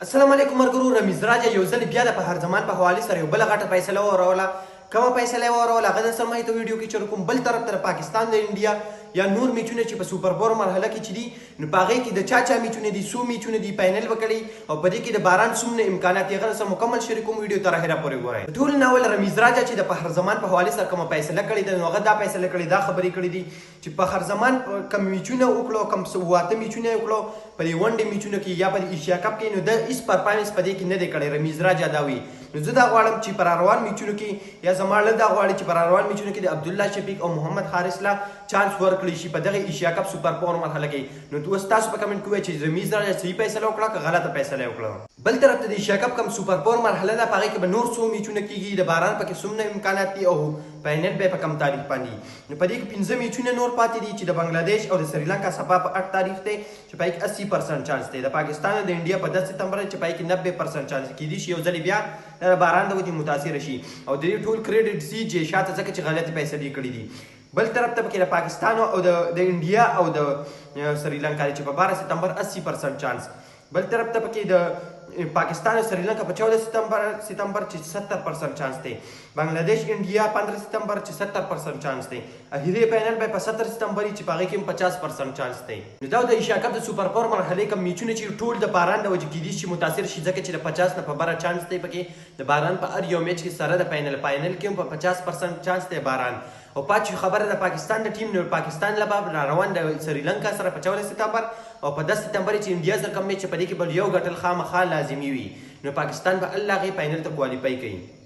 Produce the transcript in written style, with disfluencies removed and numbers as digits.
السلام علیکم مرګرو رمیز راجا یو ځل بیا د بهر زمان په حواله سره یو بل غټه فیصله وروله کومه فیصله وروله هغه د سمای ته ویډیو کې چې کوم بل طرف تر پاکستان د انډیا یا نور میچونه چې په سوپر بور مرحله کې چي دي نو پاغه کې د چا میچونه دي سو میچونه دي فائنل وکړي او په دې کې د باران سومنه امکانات یې غره سره مکمل شریکوم ویډیو تر اخره پورې ګورئ ټول ناول رمیز راجا چې د بهر زمان په حواله سره کومه فیصله کړې ده نو هغه دا فیصله کړې دا خبرې کړې دي چې په بهر زمان کم میچونه وکړو کم سواته میچونه وکړو په دې ونډه میچونه کې یا په ایشیا کپ کې نو د اس پرفارمنس په دې کې نه دی کړی رمیز راجا دا وی نو زه دا غواړم چې پر روان میچونو کې یا زماړه دا غواړي چې پر روان میچونو کې د عبد الله شفیق او محمد حارث لا چانس ورکړي شي په دغه ایشیا کپ سوپر پاور مرحله کې نو تاسو په کمنټ کې چې رمیز راجا صحیح فیصله وکړه که غلطه فیصله وکړه بل طرف ته د ایشیا کپ کم سوپر پاور مرحله ده پاره کې به نور څو میچونه کیږي د باران پکې سومنه امکانات دي او فائنل به په کم تاریخ باندې نو په دې کې 15 میچونه نور پاتې دي چې د بنگلاديش او د سریلانکا سبا په 8 تاریخ ته چې پای کې 80% چانس دی د پاکستان او د انډیا په 10 ستمبر چې پای کې 90% چانس کیدی شي یو ځل بیا د باران د وجې متاثر شي او د دې ټول کریډټ سي چې شاته ځکه چې غلطي فیصله کړې دي بل طرف ته کې د پاکستان او د انډیا او د سریلانکا چې په 12 ستمبر 80% چانس بل طرف ته کې د پاکستان او سریلانکا په 14 ستمبر چې 70% چانس دی بنگلاديش انډیا 15 ستمبر چې 70% چانس دی اخیری فائنل به په 17 ستمبر چې پاره کې 50% چانس دی نو دا د ایشیا کپ د سوپر پاور مرحله کې میچونه چې ټول د باران د وجې کېدي چې متاثر شي ځکه چې د 50 نه په بره چانس دی پکې د باران په هر یو میچ کې سره د فائنل کې په 50% چانس دی باران او پاتې خبره د پاکستان د ټیم نو پاکستان لپاره روان د سریلانکا سره په 14 ستمبر او په 10 ستمبر چې انډیا سره کوم میچ په دې کې بل یو غټل خامخا لازمي وي نو پاکستان به الله غي فائنل ته کوالیفای کوي